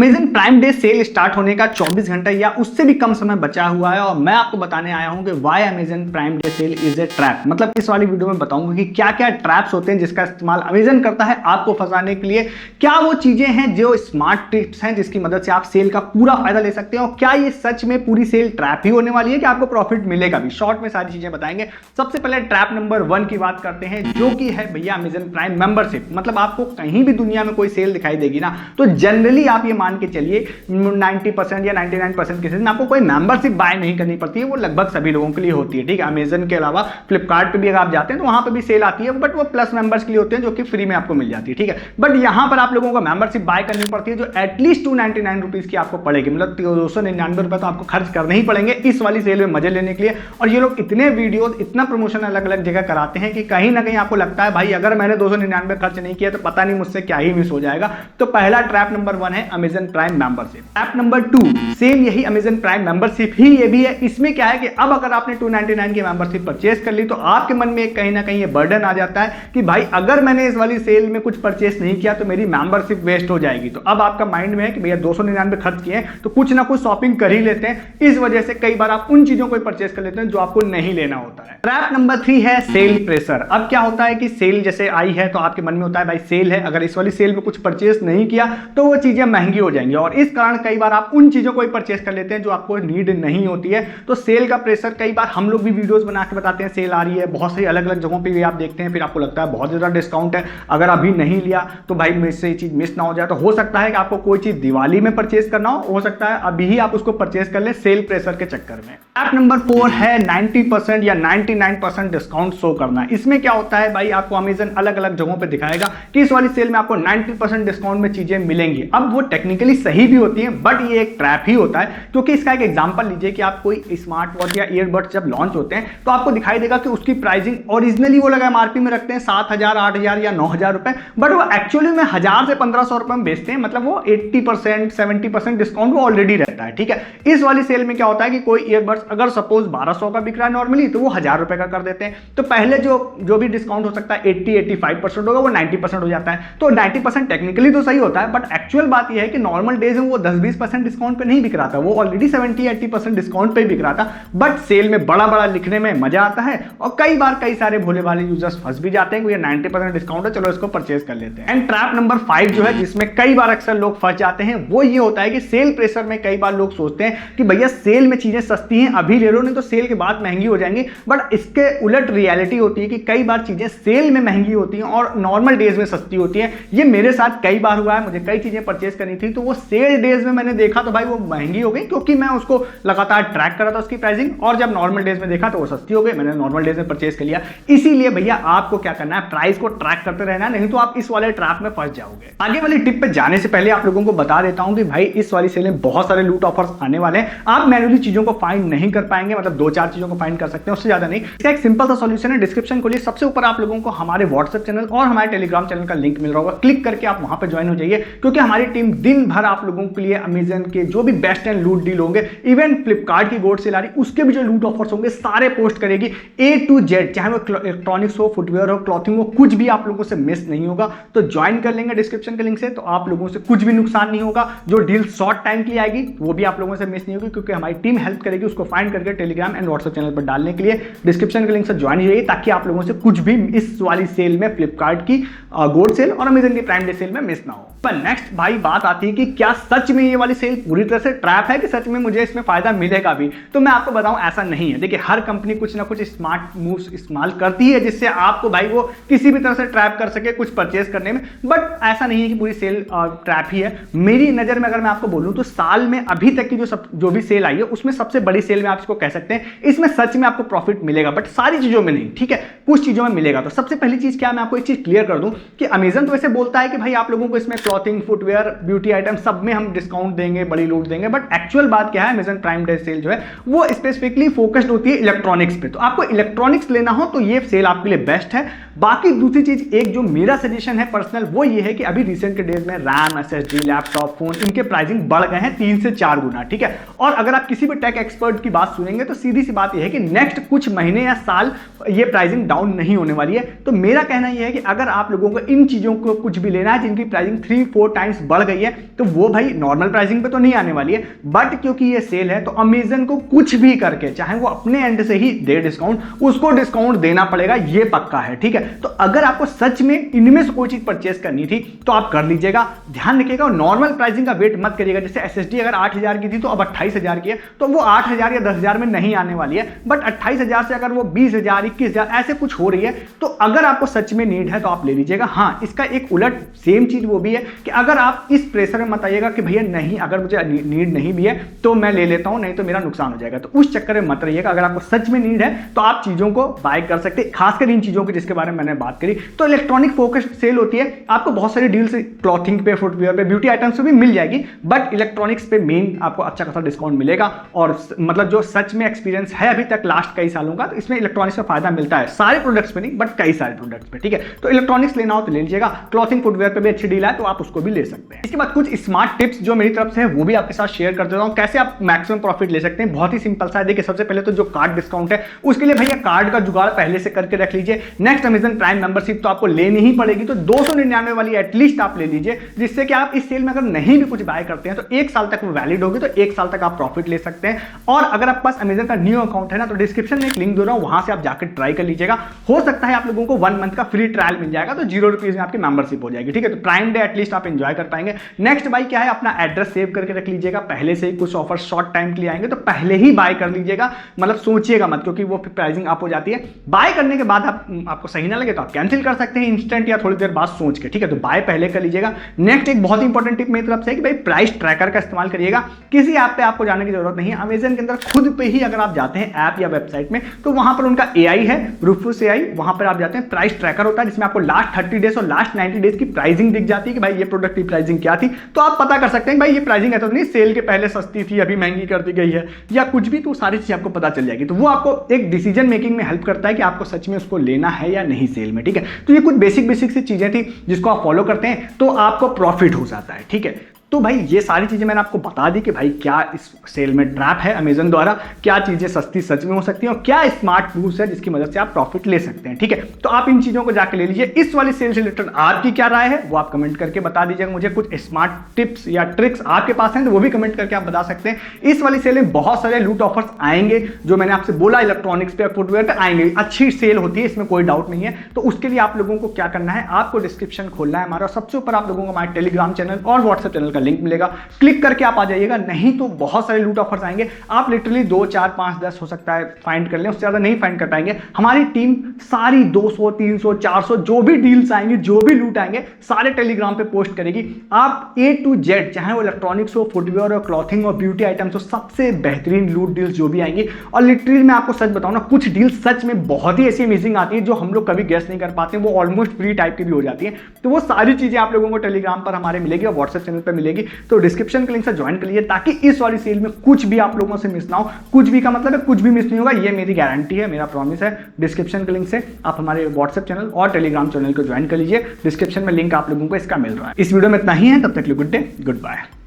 Amazon Prime Day cell start होने का 24 घंटा या उससे भी कम समय बचा हुआ है और मैं आपको बताने आया हूं कि why Amazon Prime Day sale is a trap. मतलब इस वाली वीडियो में बताऊंगा कि क्या क्या ट्रैप्स होते हैं जिसका इस्तेमाल अमेजन करता है आपको फंसाने के लिए। क्या वो चीजें हैं जो स्मार्ट टिप्स हैं जिसकी मदद से आप सेल का पूरा फायदा ले सकते हैं और क्या ये सच में पूरी सेल ट्रैप ही होने वाली है कि आपको प्रॉफिट मिलेगा भी। शॉर्ट में सारी चीजें बताएंगे। सबसे पहले ट्रैप नंबर 1 की बात करते हैं जो कि है भैया अमेजन प्राइम मेंबरशिप। मतलब आपको कहीं भी दुनिया में कोई सेल दिखाई देगी ना तो जनरली आप ये मान के चलिए 90% या 99% केसेस में आपको कोई मेंबरशिप बाय नहीं करनी पड़ती है। वो लगभग सभी लोगों के लिए होती है, ठीक है। अमेजन के अलावा फ्लिपकार्ट पे भी अगर आप जाते हैं तो वहां पे भी सेल आती है, बट वो प्लस मेंबर्स के लिए होते हैं जो कि फ्री में आपको मिल जाती है, ठीक है। बट यहां पर आप लोगों को मेंबरशिप बाय करनी पड़ती है जो एटलीस्ट 299 रुपीज की आपको पड़ेगी। मतलब 299 रुपए तो आपको खर्च करने ही पड़ेंगे इस वाली सेल में मजे लेने के लिए। और ये लोग इतने वीडियो इतना प्रमोशन अलग अलग जगह कराते हैं कि कहीं ना कहीं आपको लगता है भाई अगर मैंने 299 खर्च नहीं किया तो पता नहीं मुझसे क्या ही मिस हो जाएगा। तो पहला ट्रैप नंबर 1 है Amazon prime membership. App number 2 same यही अमेजन प्राइम मेंबरशिप ही ये भी है। इसमें क्या है कि अब अगर आपने 299 की मेंबरशिप परचेस कर ली तो आपके मन में कहीं ना कहीं ये बर्डन आ जाता है कि भाई अगर मैंने इस वाली सेल में कुछ परचेस नहीं किया तो मेरी मेंबरशिप वेस्ट हो जाएगी। तो अब आपका माइंड में है कि भैया 299 खर्च किए तो कुछ ना कुछ शॉपिंग कर ही लेते हैं। इस वजह से कई बार आप उन चीजों को परचेस कर लेते हैं जो आपको नहीं लेना होता है। ट्रैप नंबर 3 है सेल प्रेशर। अब क्या होता है कि सेल जैसे आई है तो आपके मन में होता है भाई सेल है, अगर इस वाली सेल में कुछ परचेस नहीं किया तो वो चीजें महंगी हो जाएंगी और इस कारण कई बार आप उन चीजों को ही परचेस कर लेते हैं जो आपको नीड नहीं होती है। तो सेल का प्रेशर कई बार हम लोग भी वीडियोस बना के बताते हैं सेल आ रही है, बहुत सारी अलग अलग जगहों पे भी आप देखते हैं, फिर आपको लगता है बहुत ज्यादा डिस्काउंट है, अगर अभी नहीं लिया तो भाई मुझसे ये चीज मिस ना हो जाए। तो हो सकता है कि आपको कोई चीज दिवाली में परचेस करना हो सकता है अभी ही आप उसको परचेस कर ले सेल प्रेशर के चक्कर में। ऐप नंबर 4 है 90% या 99% डिस्काउंट शो करना। इसमें क्या होता है भाई आपको अमेजन अलग अलग जगहों पे दिखाएगा कि इस वाली सेल में आपको 90% डिस्काउंट में चीजें मिलेंगी। अब वो टेक्निकली सही भी होती हैं बट ये एक ट्रैप ही होता है क्योंकि इसका एक एग्जांपल लीजिए कि आप कोई स्मार्ट वॉच या ईयरबड्स जब लॉन्च होते हैं तो आपको दिखाई देगा कि उसकी प्राइसिंग ओरिजिनली वो लगा एमआरपी में रखते हैं 7,000 8,000 या 9,000 रुपए, बट वो एक्चुअली में 1,000 से 1,500 रुपए में बेचते हैं। मतलब वो 80% 70% डिस्काउंट वो ऑलरेडी रहता है, ठीक है। इस वाली सेल में क्या होता है कि कोई ईयरबड्स अगर सपोज 1,200 का बिक रहा है नॉर्मली तो वो 1,000 रुपए का कर देते हैं। तो पहले जो भी डिस्काउंट हो सकता है 80-85% होगा वो 90% हो जाता है। तो 90% टेक्निकली तो सही होता है बट एक्चुअल बात यह है कि नॉर्मल डेज में वो 10-20% डिस्काउंट पे नहीं बिक रहा था, वो ऑलरेडी 70-80% डिस्काउंट पे बिक रहा था। बट सेल में बड़ा बड़ा लिखने में मजा आता है और कई बार कई सारे भोले भाले यूजर्स फंस भी जाते हैं कि ये 90% डिस्काउंट है चलो इसको परचेस कर लेते हैं। एंड ट्रैप नंबर 5 जो है जिसमें कई बार अक्सर लोग फंस जाते हैं वो ये होता है कि सेल प्रेशर में कई बार लोग सोचते हैं कि भैया सेल में चीजें सस्ती हैं अभी ले लो नहीं तो सेल के बाद महंगी हो जाएंगी। बट इसके उलट रियलिटी होती है कि कई बार चीजें सेल में महंगी होती हैं और नॉर्मल डेज में सस्ती होती है। ये मेरे साथ कई बार हुआ है, मुझे कई चीजें परचेस करनी थी तो वो सेल डेज में मैंने देखा तो भाई वो महंगी हो गई क्योंकि मैं उसको लगातार ट्रैक कर रहा था उसकी प्राइसिंग, और जब नॉर्मल डेज में देखा तो वो सस्ती हो गई, मैंने नॉर्मल डेज में परचेस कर लिया। इसीलिए भैया आपको क्या करना है प्राइस को ट्रैक करते रहना, नहीं तो आप इस वाले ट्रैप में फंस जाओगे। आगे वाली टिप पे जाने से पहले आप लोगों को बता देता हूं कि भाई इस वाली सेल में बहुत सारे लूट ऑफर्स आने वाले हैं। आप मैन्युअली चीजों को फाइंड नहीं कर पाएंगे, मतलब 2-4 चीजों को फाइंड कर सकते हैं उससे ज्यादा नहीं। इसका एक सिंपल सा सॉल्यूशन है, डिस्क्रिप्शन खोलिए, सबसे ऊपर आप लोगों को हमारे व्हाट्सएप चैनल और हमारे टेलीग्राम चैनल का लिंक मिल रहा होगा, क्लिक करके आप वहां पर ज्वाइन हो जाइए क्योंकि हमारी टीम दिन भर आप लोगों के लिए अमेजन के जो भी बेस्ट एंड लूट डील होंगे, इवन फ्लिपकार्ट की गोल्ड सेल आ रही उसके भी जो लूट ऑफर्स होंगे सारे पोस्ट करेगी A to Z, चाहे वो इलेक्ट्रॉनिक्स हो, फुटवेयर हो, क्लॉथिंग हो, कुछ भी आप लोगों से मिस नहीं होगा। तो ज्वाइन कर लेंगे डिस्क्रिप्शन के लिंक से तो आप लोगों से कुछ भी नुकसान नहीं होगा। जो डील शॉर्ट टाइम की आएगी वो भी आप लोगों से मिस नहीं होगी क्योंकि हमारी टीम हेल्प करेगी उसको फाइंड करके टेलीग्राम एंड व्हाट्सएप चैनल पर डालने के लिए। डिस्क्रिप्शन के लिंक से ज्वाइन जाइए ताकि आप लोगों से कुछ भी इस वाली सेल में फ्लिपकार्ट की गोल्ड सेल और अमेजन की प्राइम डे सेल में मिस ना हो। पर नेक्स्ट भाई बात आती है कि क्या सच में ये वाली सेल पूरी तरह से ट्रैप है कि सच में मुझे इसमें फायदा मिलेगा भी। तो मैं आपको बताऊं ऐसा नहीं है। देखिए हर कंपनी कुछ ना कुछ स्मार्ट मूव्स इस्तेमाल करती है जिससे आपको भाई वो किसी भी तरह से ट्रैप कर सके कुछ परचेस करने में, बट ऐसा नहीं है कि पूरी सेल ट्रैप ही है। मेरी नजर में अगर मैं आपको बोलूं तो साल में अभी तक की जो भी सेल आई है उसमें सबसे बड़ी सेल में आप इसको कह सकते हैं। इसमें सच में आपको प्रॉफिट मिलेगा बट सारी चीजों में नहीं, ठीक है, कुछ चीजों में मिलेगा। तो सबसे पहली चीज क्या, मैं आपको एक चीज क्लियर कर दूं कि अमेजन तो वैसे बोलता है कि भाई आप लोगों को इसमें क्लॉथिंग, फुटवेयर, ब्यूटी आइटम सब में हम डिस्काउंट देंगे, बड़ी लूट देंगे, बट एक्चुअल बात क्या है अमेजन प्राइम डे सेल जो है वो स्पेसिफिकली फोकस्ड होती है इलेक्ट्रॉनिक्स पे। तो आपको इलेक्ट्रॉनिक्स लेना हो तो ये सेल आपके लिए बेस्ट है। बाकी दूसरी चीज एक जो मेरा सजेशन है पर्सनल वो ये है कि अभी रिसेंट के डेज में रैम, एसएसडी, लैपटॉप, फोन इनके प्राइसिंग बढ़ गए हैं 3 से 4 गुना, ठीक है। और अगर आप किसी भी टेक एक्सपर्ट की बात सुनेंगे तो सीधी सी बात यह है कि नेक्स्ट कुछ महीने या साल ये प्राइसिंग डाउन नहीं होने वाली है। तो मेरा कहना यह है कि अगर आप लोगों को इन चीजों को कुछ भी लेना है जिनकी प्राइसिंग 3 3-4 टाइम्स बढ़ गई है, तो वो भाई नॉर्मल प्राइसिंग पे तो नहीं आने वाली है, बट क्योंकि ये सेल है तो अमेजन को कुछ भी करके, चाहे वो अपने एंड से ही दे डिस्काउंट, उसको डिस्काउंट देना पड़ेगा, ये पक्का है, ठीक है। तो अगर आपको सच में इनमें से कोई चीज परचेस करनी थी तो आप कर लीजिएगा। ध्यान रखिएगा नॉर्मल प्राइसिंग का वेट मत करिएगा। जैसे एसएसडी अगर 8,000 की थी तो अब 28,000 की है, तो वो 8,000 या 10,000 में नहीं आने वाली है, बट 28,000 से अगर वो 20,000 21,000 ऐसे कुछ हो रही है, तो अगर आपको सच में नीड है तो आप ले लीजिएगा। हाँ, इसका एक उलट सेम चीज वो भी है कि अगर आप इस प्रेशर में मत आइएगा कि भैया नहीं, अगर मुझे नीड नहीं भी है तो मैं ले लेता हूं, नहीं तो मेरा नुकसान हो जाएगा, तो उस चक्कर में मत रहिएगा। अगर आपको सच में नीड है तो आप चीजों को बाय कर सकते हैं, खासकर इन चीजों की जिसके बारे में मैंने बात करी। तो इलेक्ट्रॉनिक फोकस्ड सेल होती है, आपको बहुत सारी डील्स क्लॉथिंग पे, फुटवेयर पे, ब्यूटी आइटम्स पे भी मिल जाएगी, बट इलेक्ट्रॉनिक्स पे मेन आपको अच्छा खासा डिस्काउंट मिलेगा। और मतलब जो सच में एक्सपीरियंस है अभी तक लास्ट कई सालों का, तो इसमें इलेक्ट्रॉनिक्स का फायदा मिलता है, सारे प्रोडक्ट्स पे नहीं बट कई सारे प्रोडक्ट्स पे, ठीक है। तो इलेक्ट्रॉनिक्स लेना हो तो ले लीजिएगा, क्लॉथिंग फुटवेयर पे भी अच्छी डील है तो आप उसको भी ले सकते हैं। इसके बाद कुछ स्मार्ट टिप्स जो मेरी तरफ से है वो भी आपके साथ शेयर कर देता हूं, कैसे आप मैक्सिमम प्रॉफिट ले सकते हैं। बहुत ही सिंपल सा है। देखिए, सबसे पहले तो जो कार्ड डिस्काउंट है उसके लिए भैया कार्ड का जुगाड़ पहले से करके रख लीजिए। नेक्स्ट अमेजन प्राइम मेंबरशिप तो आपको लेनी ही पड़ेगी, तो 299 वाली एटलीस्ट आप ले लीजिए, जिससे कि आप इस सेल में अगर नहीं भी कुछ बाय करते हैं तो 1 साल तक वो वैलिड होगी, तो 1 साल तक आप प्रॉफिट ले सकते हैं। और अगर आपके पास अमेजन का न्यू अकाउंट है ना, तो डिस्क्रिप्शन में एक लिंक दे रहा हूं, वहां से आप जाकर ट्राई कर लीजिएगा। हो सकता है आप लोगों को 1 मंथ का फ्री ट्रायल मिल जाएगा, तो 0 रुपीज में आपकी मेंबरशिप हो जाएगी, ठीक है। तो प्राइम डे एटलीस्ट आप एंजॉय कर पाएंगे। नेक्स्ट बाय क्या है, अपना एड्रेस सेव करके रख लीजिएगा, पहले से ही कुछ ऑफर शॉर्ट टाइम के लिए आएंगे तो पहले ही बाय कर लीजिएगा, मतलब सोचिएगा मत, क्योंकि वो प्राइसिंग अप हो जाती है। बाय करने के बाद आपको सही ना लगे तो आप कैंसिल कर सकते हैं इंस्टेंट या थोड़ी देर बाद सोच के, ठीक है। तो बाय पहले कर लीजिएगा। नेक्स्ट एक बहुत इंपॉर्टेंट टिप मेरी तरफ से है कि भाई प्राइस ट्रैकर का इस्तेमाल करिएगा। किसी ऐप पे आपको जाने की जरूरत नहीं है, अमेजन के अंदर खुद पे ही अगर आप जाते हैं ऐप या वेबसाइट में, तो वहां पर उनका एआई है, रूफूस एआई, वहां पर आप जाते हैं, प्राइस ट्रैकर होता है जिसमें आपको लास्ट 30 डेज और लास्ट 90 डेज की प्राइसिंग दिख जाती है कि भाई ये प्रोडक्ट की प्राइसिंग क्या थी, तो आप पता कर सकते हैं भाई ये प्राइसिंग है तो नहीं, सेल के पहले सस्ती थी अभी महंगी कर दी गई है या कुछ भी, तो सारी चीज आपको पता चल जाएगी। तो वो आपको एक डिसीजन मेकिंग में हेल्प करता है कि आपको सच में उसको लेना है या नहीं सेल में, ठीक है। तो ये कुछ बेसिक सी चीजें थी जिसको आप फॉलो करते हैं तो आपको प्रॉफिट हो जाता है, ठीक है। तो भाई ये सारी चीजें मैंने आपको बता दी कि भाई क्या इस सेल में ट्रैप है अमेजन द्वारा, क्या चीजें सस्ती सच में हो सकती हैं और क्या स्मार्ट टूल्स है जिसकी मदद से आप प्रॉफिट ले सकते हैं, ठीक है। तो आप इन चीजों को जाके ले लीजिए। इस वाली सेल से रिलेटेड आपकी क्या राय है वो आप कमेंट करके बता दीजिएगा मुझे। कुछ स्मार्ट टिप्स या ट्रिक्स आपके पास हैं तो वो भी कमेंट करके आप बता सकते हैं। इस वाली सेल में बहुत सारे लूट ऑफर्स आएंगे, जो मैंने आपसे बोला इलेक्ट्रॉनिक्स पे, फुटवेयर पे आएंगे। अच्छी सेल होती है, इसमें कोई डाउट नहीं है। तो उसके लिए आप लोगों को क्या करना है, आपको डिस्क्रिप्शन खोलना है हमारा, सबसे ऊपर आप लोगों को हमारे टेलीग्राम चैनल और व्हाट्सएप चैनल का लिंक मिलेगा, क्लिक करके आप आ जाइएगा। नहीं तो बहुत सारे लूट ऑफर्स आएंगे, आप लिटरली 2 4 5 10 हो सकता है फाइंड कर लें, उससे ज्यादा नहीं फाइंड कर पाएंगे। हमारी टीम सारी 200 300 400 जो भी डील्स आएंगे, जो भी लूट आएंगे, सारे टेलीग्राम पे पोस्ट करेगी। आप A to Z, चाहे वो इलेक्ट्रॉनिक्स हो, फुटवेयर हो, क्लॉथिंग और ब्यूटी आइटम्स हो, सबसे बेहतरीन लूट डील्स जो भी आएंगी। और लिटरली मैं आपको सच बताऊं ना, कुछ डील्स सच में बहुत ही ऐसी अमेजिंग आती है जो हम लोग कभी गेस नहीं कर पाते, वो ऑलमोस्ट फ्री टाइप की भी हो जाती है। तो वो सारी चीजें आप लोगों को टेलीग्राम पर हमारे मिलेगी और व्हाट्सएप चैनल पर मिलेगी। तो डिस्क्रिप्शन के लिंक से ज्वाइन कर लीजिए ताकि इस वाली सेल में कुछ भी आप लोगों से मिस ना हो। कुछ भी का मतलब है कुछ भी मिस नहीं होगा, ये मेरी गारंटी है, मेरा प्रॉमिस है। डिस्क्रिप्शन के लिंक से आप हमारे व्हाट्सएप चैनल और टेलीग्राम चैनल को ज्वाइन कर लीजिए। डिस्क्रिप्शन में लिंक आप लोगों को इसका मिल रहा है। इस वीडियो में इतना ही है, तब तक के लिए गुड डे, गुड बाय।